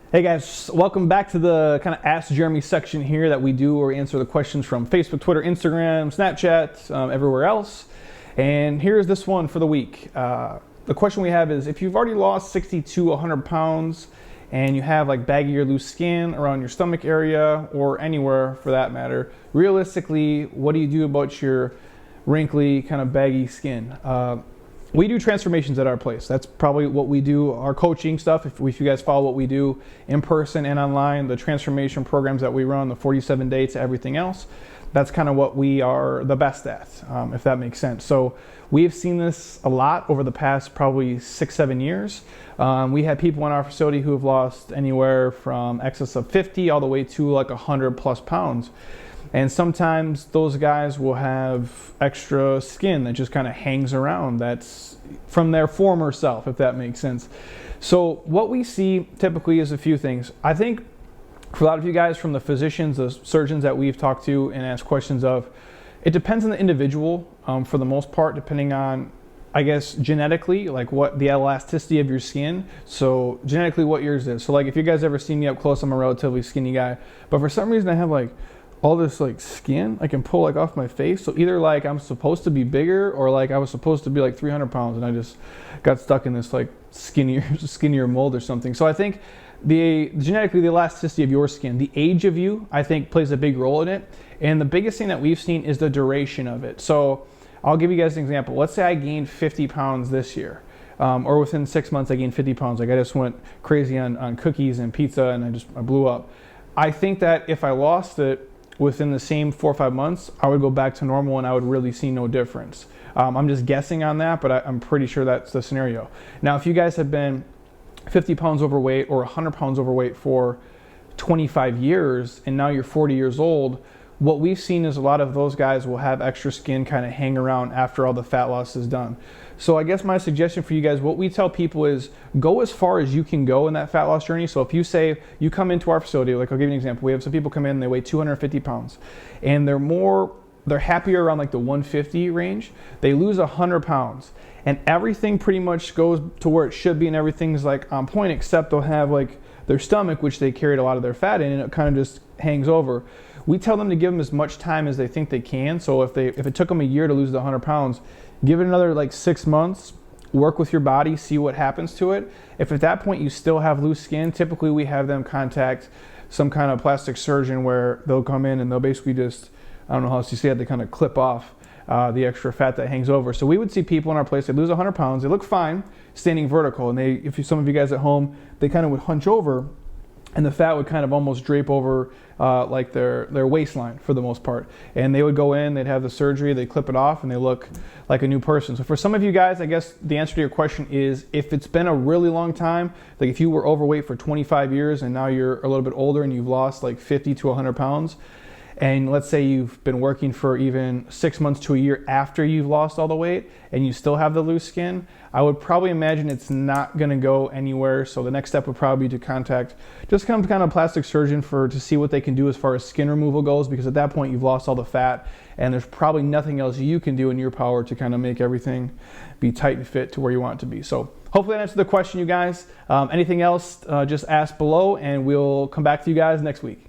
Hey guys, welcome back to the kind of Ask Jeremy section here that we do where we answer the questions from Facebook, Twitter, Instagram, Snapchat, everywhere else. And here's this one for the week. The question we have is, if you've already lost 60 to 100 pounds and you have like baggy or loose skin around your stomach area or anywhere for that matter, realistically, what do you do about your wrinkly, kind of baggy skin? We do transformations at our place. That's probably what we do, our coaching stuff. If you guys follow what we do in person and online, the transformation programs that we run, the 47-day to everything else, that's kind of what we are the best at, if that makes sense. So we've seen this a lot over the past probably 6-7 years. We had people in our facility who have lost anywhere from excess of 50 all the way to like 100+ pounds. And sometimes those guys will have extra skin that just kind of hangs around that's from their former self, if that makes sense. So what we see typically is a few things. I think for a lot of you guys, from the physicians, the surgeons that we've talked to and asked questions of, it depends on the individual for the most part, depending on, I guess, genetically, like what the elasticity of your skin. So genetically what yours is. So like if you guys ever seen me up close, I'm a relatively skinny guy, but for some reason I have like all this like skin I can pull like off my face. So either like I'm supposed to be bigger or like I was supposed to be like 300 pounds and I just got stuck in this like skinnier mold or something. So I think genetically the elasticity of your skin, the age of you, I think plays a big role in it. And the biggest thing that we've seen is the duration of it. So I'll give you guys an example. Let's say I gained 50 pounds this year. Or within 6 months I gained 50 pounds. Like I just went crazy on cookies and pizza and I blew up. I think that if I lost it within the same 4 or 5 months, I would go back to normal and I would really see no difference. I'm just guessing on that, but I'm pretty sure that's the scenario. Now, if you guys have been 50 pounds overweight or 100 pounds overweight for 25 years and now you're 40 years old, what we've seen is a lot of those guys will have extra skin kind of hang around after all the fat loss is done. So I guess my suggestion for you guys, what we tell people is go as far as you can go in that fat loss journey. So if you say you come into our facility, like I'll give you an example. We have some people come in, they weigh 250 pounds and they're happier around like the 150 range. They lose 100 pounds and everything pretty much goes to where it should be and everything's like on point, except they'll have like their stomach, which they carried a lot of their fat in, and it kind of just hangs over. We tell them to give them as much time as they think they can. So if it took them a year to lose the 100 pounds, give it another like 6 months, work with your body, see what happens to it. If at that point you still have loose skin, typically we have them contact some kind of plastic surgeon where they'll come in and they'll basically just, I don't know how else you say it, they kind of clip off the extra fat that hangs over. So we would see people in our place, they lose 100 pounds, they look fine standing vertical, and some of you guys at home, they kind of would hunch over and the fat would kind of almost drape over like their waistline for the most part. And they would go in, they'd have the surgery, they clip it off, and they look like a new person. So for some of you guys, I guess the answer to your question is, if it's been a really long time, like if you were overweight for 25 years and now you're a little bit older and you've lost like 50 to 100 pounds, and let's say you've been working for even 6 months to a year after you've lost all the weight and you still have the loose skin, I would probably imagine it's not going to go anywhere. So the next step would probably be to contact just some kind of plastic surgeon to see what they can do as far as skin removal goes, because at that point you've lost all the fat and there's probably nothing else you can do in your power to kind of make everything be tight and fit to where you want it to be. So hopefully that answered the question, you guys. Anything else, just ask below and we'll come back to you guys next week.